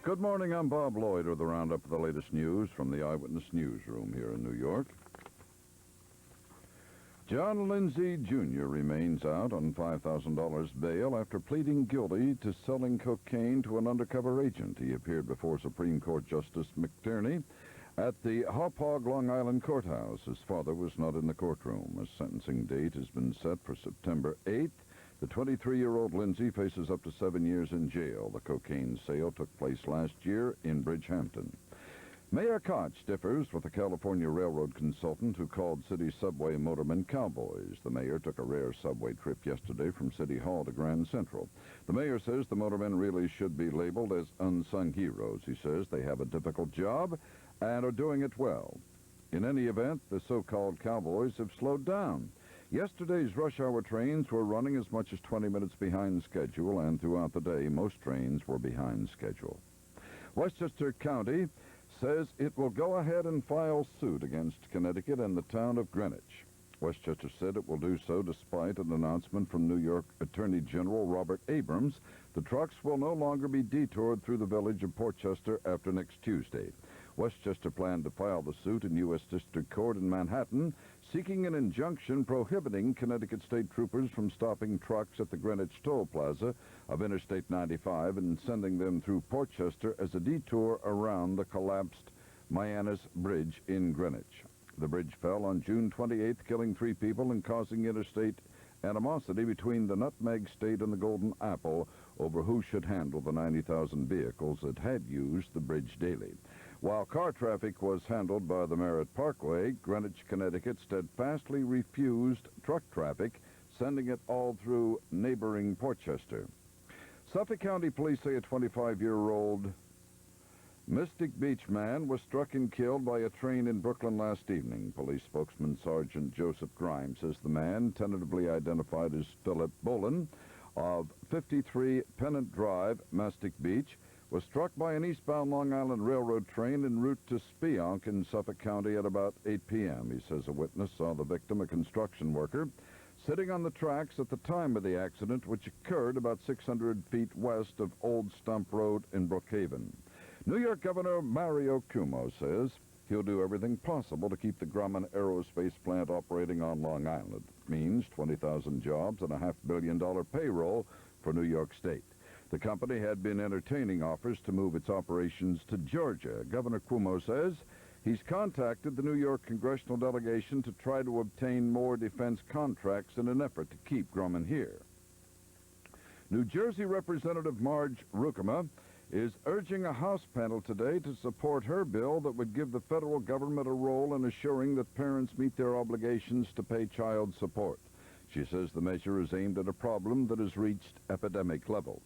Good morning, I'm Bob Lloyd with the roundup of the latest news from the Eyewitness newsroom here in New York. John Lindsay, Jr. remains out on $5,000 bail after pleading guilty to selling cocaine to an undercover agent. He appeared before Supreme Court Justice McTierney at the Hauppauge, Long Island courthouse. His father was not in the courtroom. A sentencing date has been set for September 8th. The 23-year-old Lindsay faces up to 7 years in jail. The cocaine sale took place last year in Bridgehampton. Mayor Koch differs with the California Railroad consultant who called city subway motormen cowboys. The mayor took a rare subway trip yesterday from City Hall to Grand Central. The mayor says the motormen really should be labeled as unsung heroes. He says they have a difficult job and are doing it well. In any event, the so-called cowboys have slowed down. Yesterday's rush hour trains were running as much as 20 minutes behind schedule, and throughout the day, most trains were behind schedule. Westchester County says it will go ahead and file suit against Connecticut and the town of Greenwich. Westchester said it will do so despite an announcement from New York Attorney General Robert Abrams. The trucks will no longer be detoured through the village of Portchester after next Tuesday. Westchester planned to file the suit in U.S. District Court in Manhattan, seeking an injunction prohibiting Connecticut state troopers from stopping trucks at the Greenwich toll plaza of Interstate 95 and sending them through Portchester as a detour around the collapsed Myannis Bridge in Greenwich. The bridge fell on June 28th, killing 3 people and causing interstate animosity between the Nutmeg State and the Golden Apple over who should handle the 90,000 vehicles that had used the bridge daily. While car traffic was handled by the Merritt Parkway, Greenwich, Connecticut steadfastly refused truck traffic, sending it all through neighboring Portchester. Suffolk County police say a 25-year-old Mystic Beach man was struck and killed by a train in Brooklyn last evening. Police spokesman Sergeant Joseph Grimes says the man, tentatively identified as Philip Bolin of 53 Pennant Drive, Mystic Beach, was struck by an eastbound Long Island Railroad train en route to Spionk in Suffolk County at about 8 p.m. He says a witness saw the victim, a construction worker, sitting on the tracks at the time of the accident, which occurred about 600 feet west of Old Stump Road in Brookhaven. New York Governor Mario Cuomo says he'll do everything possible to keep the Grumman aerospace plant operating on Long Island. It means 20,000 jobs and a $500 million payroll for New York State. The company had been entertaining offers to move its operations to Georgia. Governor Cuomo says he's contacted the New York Congressional delegation to try to obtain more defense contracts in an effort to keep Grumman here. New Jersey Representative Marge Rukema is urging a House panel today to support her bill that would give the federal government a role in assuring that parents meet their obligations to pay child support. She says the measure is aimed at a problem that has reached epidemic levels.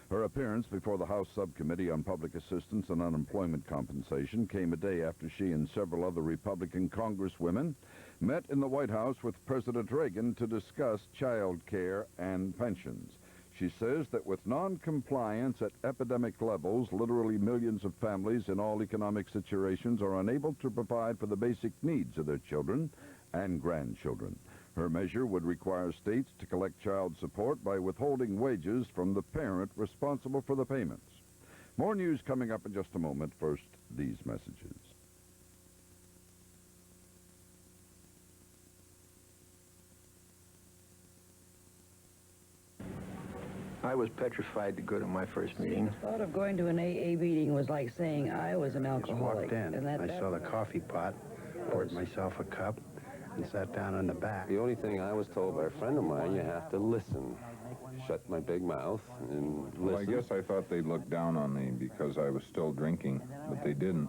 Her appearance before the House Subcommittee on Public Assistance and Unemployment Compensation came a day after she and several other Republican congresswomen met in the White House with President Reagan to discuss child care and pensions. She says that with non-compliance at epidemic levels, literally millions of families in all economic situations are unable to provide for the basic needs of their children and grandchildren. Her measure would require states to collect child support by withholding wages from the parent responsible for the payments. More news coming up in just a moment. First, these messages. I was petrified to go to my first meeting. The thought of going to an AA meeting was like saying I was an alcoholic. I walked in. I saw the coffee pot, poured myself a cup, and sat down on the back. The only thing I was told by a friend of mine, you have to listen. Shut my big mouth and listen. Well, I guess I thought they'd look down on me because I was still drinking, but they didn't.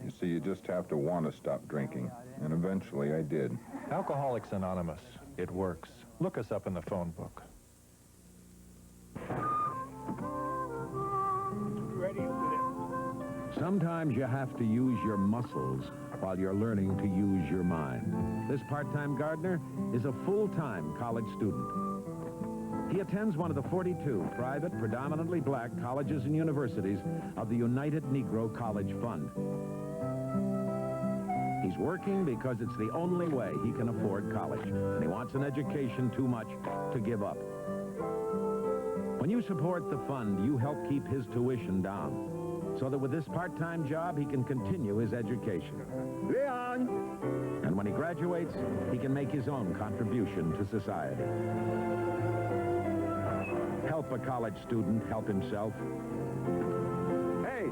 You see, you just have to want to stop drinking, and eventually I did. Alcoholics Anonymous. It works. Look us up in the phone book. Sometimes you have to use your muscles while you're learning to use your mind. This part-time gardener is a full-time college student. He attends one of the 42 private, predominantly black colleges and universities of the United Negro College Fund. He's working because it's the only way he can afford college, and he wants an education too much to give up. When you support the fund, you help keep his tuition down. so that with this part-time job, he can continue his education. Leon! And when he graduates, he can make his own contribution to society. Help a college student help himself. Hey!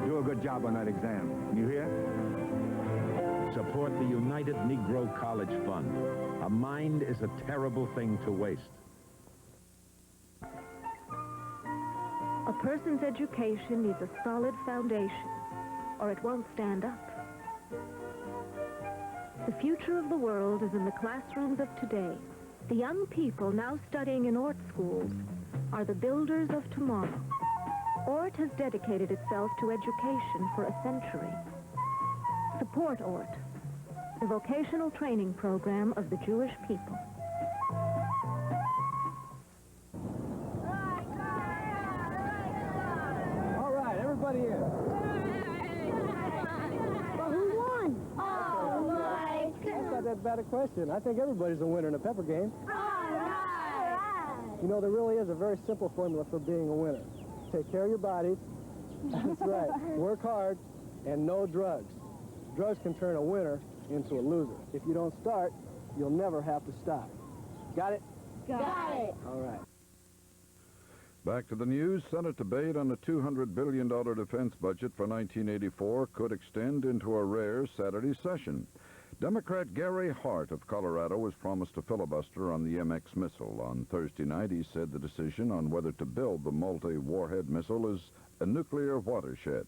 Do a good job on that exam. You hear? Support the United Negro College Fund. A mind is a terrible thing to waste. A person's education needs a solid foundation, or it won't stand up. The future of the world is in the classrooms of today. The young people now studying in ORT schools are the builders of tomorrow. ORT has dedicated itself to education for a century. Support ORT, the vocational training program of the Jewish people. All right, everybody in. Well, who won? Oh, Mike. That's not that bad a question. I think everybody's a winner in a pepper game. All right. You know, there really is a very simple formula for being a winner. Take care of your body. That's right. Work hard and no drugs. Drugs can turn a winner into a loser. If you don't start, you'll never have to stop. Got it? Got it. All right. Back to the news. Senate debate on the $200 billion defense budget for 1984 could extend into a rare Saturday session. Democrat Gary Hart of Colorado was promised a filibuster on the MX missile. On Thursday night, he said the decision on whether to build the multi-warhead missile is a nuclear watershed.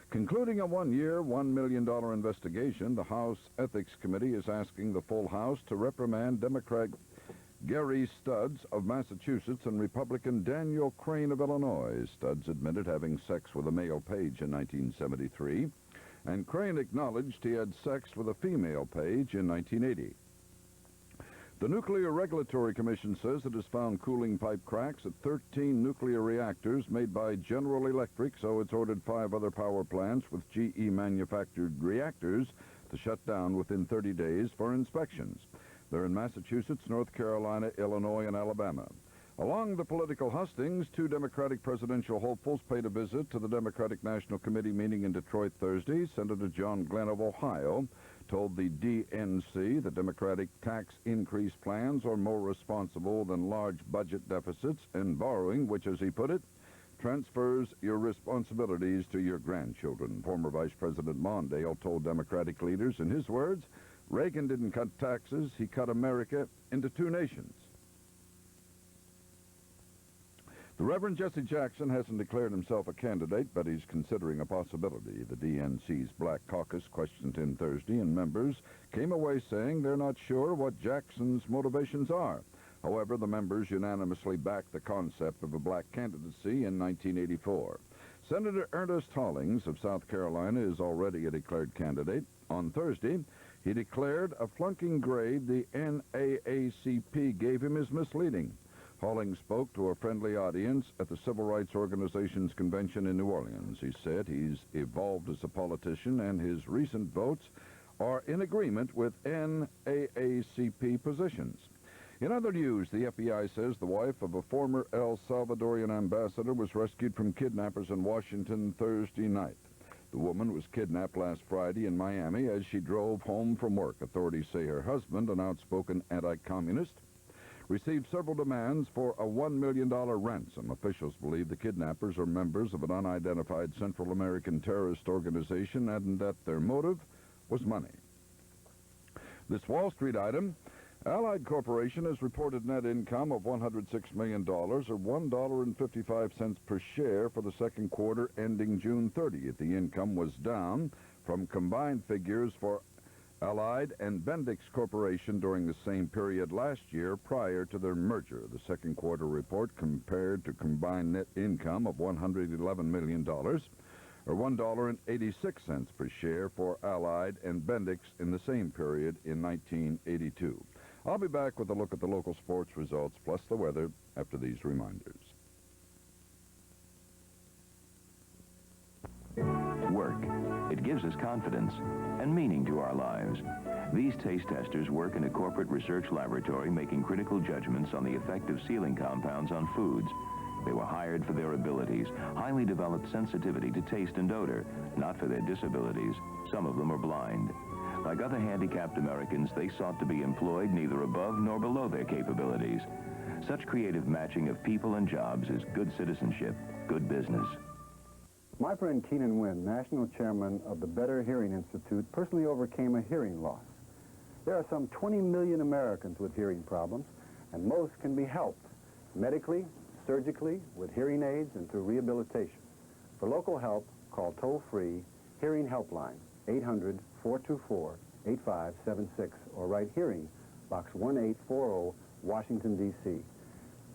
Concluding a one-year, $1 million investigation, the House Ethics Committee is asking the full House to reprimand Democrat Gary Studs of Massachusetts and Republican Daniel Crane of Illinois. Studs admitted having sex with a male page in 1973, and Crane acknowledged he had sex with a female page in 1980. The Nuclear Regulatory Commission says it has found cooling pipe cracks at 13 nuclear reactors made by General Electric, so it's ordered 5 other power plants with GE-manufactured reactors to shut down within 30 days for inspections. They're in Massachusetts, North Carolina, Illinois, and Alabama. Along the political hustings, 2 Democratic presidential hopefuls paid a visit to the Democratic National Committee meeting in Detroit Thursday. Senator John Glenn of Ohio told the DNC that Democratic tax increase plans are more responsible than large budget deficits and borrowing, which, as he put it, transfers your responsibilities to your grandchildren. Former Vice President Mondale told Democratic leaders, in his words, Reagan didn't cut taxes, he cut America into 2 nations. The Reverend Jesse Jackson hasn't declared himself a candidate, but he's considering a possibility. The DNC's Black Caucus questioned him Thursday, and members came away saying they're not sure what Jackson's motivations are. However, the members unanimously backed the concept of a black candidacy in 1984. Senator Ernest Hollings of South Carolina is already a declared candidate. On Thursday, he declared a flunking grade the NAACP gave him is misleading. Hollings spoke to a friendly audience at the Civil Rights Organization's convention in New Orleans. He said he's evolved as a politician and his recent votes are in agreement with NAACP positions. In other news, the FBI says the wife of a former El Salvadorian ambassador was rescued from kidnappers in Washington Thursday night. The woman was kidnapped last Friday in Miami as she drove home from work. Authorities say her husband, an outspoken anti-communist, received several demands for a $1 million ransom. Officials believe the kidnappers are members of an unidentified Central American terrorist organization and that their motive was money. This Wall Street item, Allied Corporation has reported net income of $106 million, or $1.55 per share for the second quarter ending June 30th. The income was down from combined figures for Allied and Bendix Corporation during the same period last year prior to their merger. The second quarter report compared to combined net income of $111 million, or $1.86 per share for Allied and Bendix in the same period in 1982. I'll be back with a look at the local sports results plus the weather after these reminders. Work. It gives us confidence and meaning to our lives. These taste testers work in a corporate research laboratory making critical judgments on the effect of sealing compounds on foods. They were hired for their abilities, highly developed sensitivity to taste and odor, not for their disabilities. Some of them are blind. Like other handicapped Americans, they sought to be employed neither above nor below their capabilities. Such creative matching of people and jobs is good citizenship, good business. My friend Keenan Wynn, national chairman of the Better Hearing Institute, personally overcame a hearing loss. There are some 20 million Americans with hearing problems, and most can be helped medically, surgically, with hearing aids, and through rehabilitation. For local help, call toll-free Hearing HelpLine, 800-424-8576, or write Hearing, Box 1840, Washington, D.C.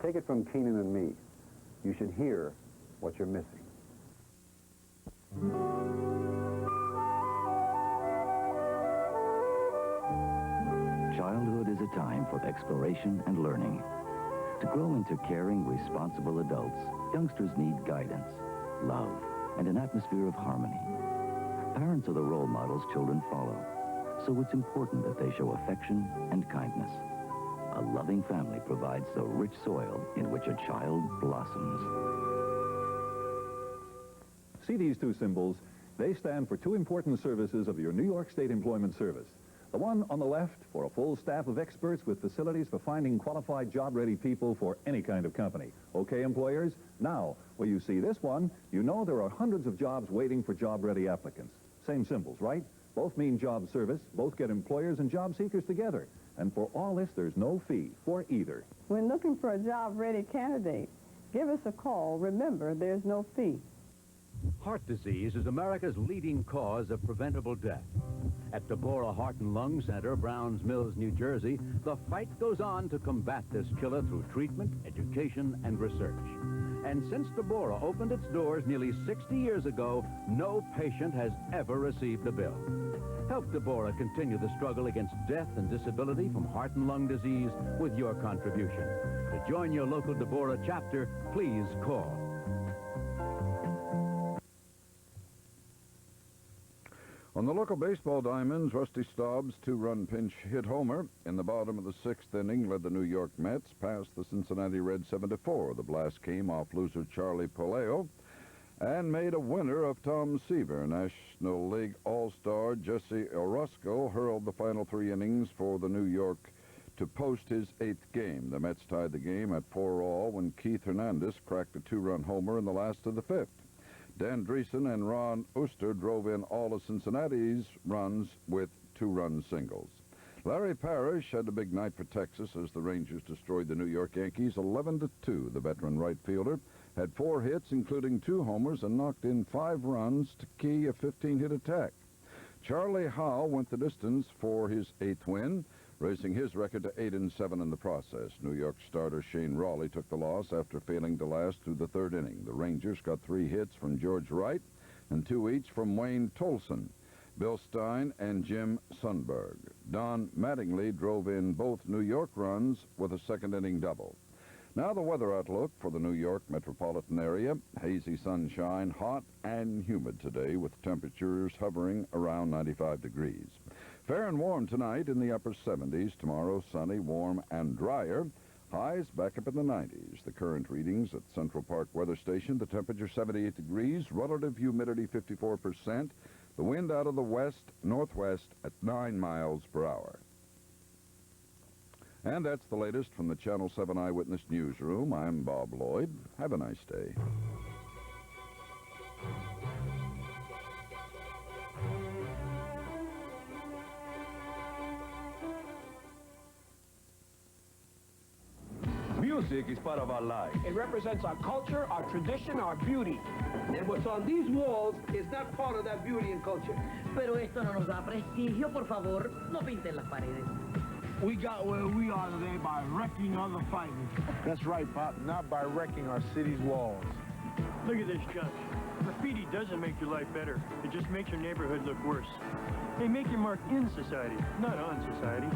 Take it from Keenan and me. You should hear what you're missing. Childhood is a time for exploration and learning. To grow into caring, responsible adults, youngsters need guidance, love, and an atmosphere of harmony. Parents are the role models children follow, so it's important that they show affection and kindness. A loving family provides the rich soil in which a child blossoms. See these two symbols? They stand for two important services of your New York State Employment Service. The one on the left for a full staff of experts with facilities for finding qualified job-ready people for any kind of company. Okay, employers? Now, when you see this one, you know there are hundreds of jobs waiting for job-ready applicants. Same symbols, right? Both mean job service, both get employers and job seekers together. And for all this, there's no fee for either. When looking for a job-ready candidate, give us a call. Remember, there's no fee. Heart disease is America's leading cause of preventable death. At Deborah Heart and Lung Center, Browns Mills, New Jersey, the fight goes on to combat this killer through treatment, education, and research. And since Deborah opened its doors nearly 60 years ago, no patient has ever received a bill. Help Deborah continue the struggle against death and disability from heart and lung disease with your contribution. To join your local Deborah chapter, please call. On the local baseball diamonds, Rusty Staub's two-run pinch hit homer in the bottom of the sixth inning led the New York Mets past the Cincinnati Reds 7-4. The blast came off loser Charlie Puleo and made a winner of Tom Seaver. National League All-Star Jesse Orozco hurled the final three innings for the New York to post his eighth game. The Mets tied the game at 4-all when Keith Hernandez cracked a two-run homer in the last of the fifth. Dan Dreesen and Ron Oster drove in all of Cincinnati's runs with two-run singles. Larry Parrish had a big night for Texas as the Rangers destroyed the New York Yankees 11-2. The veteran right fielder had 4 hits, including 2 homers, and knocked in 5 runs to key a 15-hit attack. Charlie Howe went the distance for his 8th win, raising his record to 8-7 in the process. New York starter Shane Raleigh took the loss after failing to last through the third inning. The Rangers got 3 hits from George Wright and 2 each from Wayne Tolson, Bill Stein, and Jim Sundberg. Don Mattingly drove in both New York runs with a second-inning double. Now the weather outlook for the New York metropolitan area. Hazy sunshine, hot and humid today with temperatures hovering around 95 degrees. Fair and warm tonight in the upper 70s. Tomorrow, sunny, warm, and drier. Highs back up in the 90s. The current readings at Central Park Weather Station, the temperature 78 degrees, relative humidity 54%, the wind out of the west-northwest at 9 miles per hour. And that's the latest from the Channel 7 Eyewitness Newsroom. I'm Bob Lloyd. Have a nice day. Music is part of our life. It represents our culture, our tradition, our beauty. And what's on these walls is not part of that beauty and culture. Pero esto no nos da prestigio, por favor, no pinten las paredes. We got where we are today by wrecking other fighters. That's right, Pop, not by wrecking our city's walls. Look at this, Judge. Graffiti doesn't make your life better. It just makes your neighborhood look worse. They make your mark in society, not on society.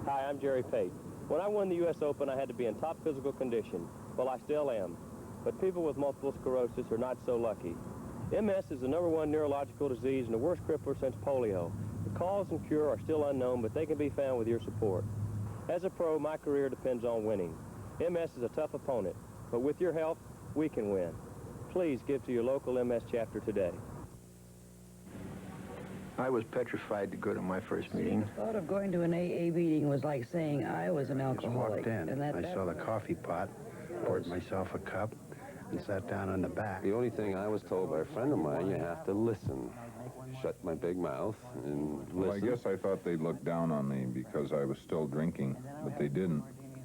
Hi, I'm Jerry Pate. When I won the U.S. Open, I had to be in top physical condition. Well, I still am. But people with multiple sclerosis are not so lucky. MS is the #1 neurological disease and the worst crippler since polio. The cause and cure are still unknown, but they can be found with your support. As a pro, my career depends on winning. MS is a tough opponent, but with your help, we can win. Please give to your local MS chapter today. I was petrified to go to my first meeting. The thought of going to an AA meeting was like saying I was an alcoholic. Walked in. And I saw the coffee pot, poured myself a cup, and sat down on the back. The only thing I was told by a friend of mine, you have to listen. Shut my big mouth and listen. Well, I guess I thought they'd look down on me because I was still drinking, but they didn't.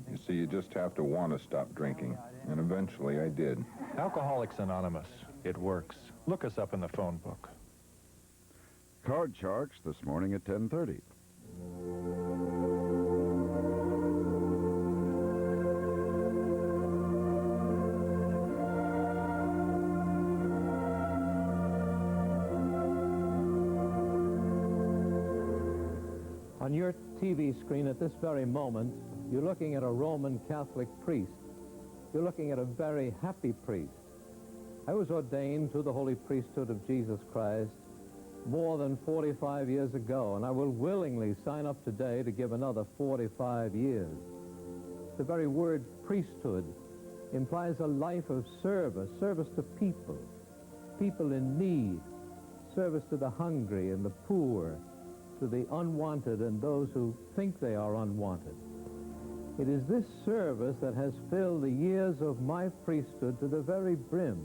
You see, you just have to want to stop drinking, and eventually I did. Alcoholics Anonymous. It works. Look us up in the phone book. Card Sharks this morning at 10:30. On your TV screen at this very moment, you're looking at a Roman Catholic priest. You're looking at a very happy priest. I was ordained to the holy priesthood of Jesus Christ more than 45 years ago, and I will willingly sign up today to give another 45 years. The very word priesthood implies a life of service, service to people, people in need, service to the hungry and the poor, to the unwanted and those who think they are unwanted. It is this service that has filled the years of my priesthood to the very brim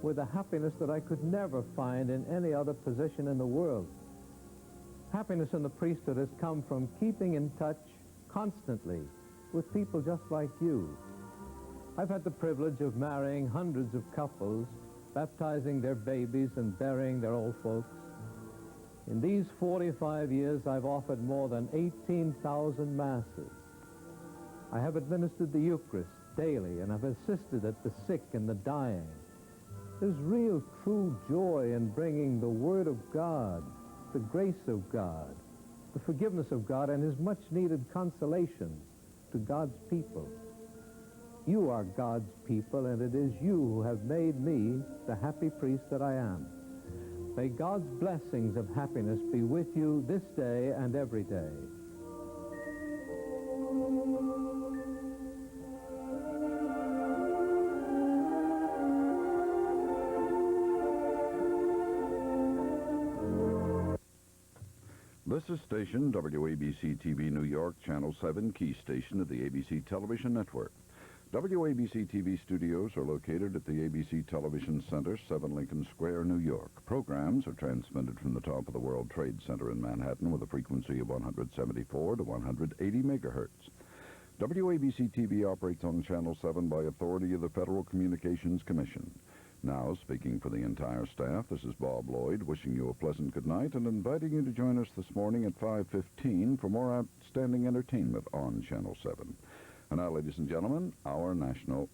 with a happiness that I could never find in any other position in the world. Happiness in the priesthood has come from keeping in touch constantly with people just like you. I've had the privilege of marrying hundreds of couples, baptizing their babies and burying their old folks. In these 45 years, I've offered more than 18,000 masses. I have administered the Eucharist daily, and I've assisted at the sick and the dying. There's real, true joy in bringing the Word of God, the grace of God, the forgiveness of God, and His much-needed consolation to God's people. You are God's people, and it is you who have made me the happy priest that I am. May God's blessings of happiness be with you this day and every day. This is station WABC-TV New York, Channel 7, key station of the ABC Television Network. WABC-TV studios are located at the ABC Television Center, 7 Lincoln Square, New York. Programs are transmitted from the top of the World Trade Center in Manhattan with a frequency of 174 to 180 megahertz. WABC-TV operates on Channel 7 by authority of the Federal Communications Commission. Now, speaking for the entire staff, this is Bob Lloyd, wishing you a pleasant good night and inviting you to join us this morning at 5:15 for more outstanding entertainment on Channel 7. And now, ladies and gentlemen, our national...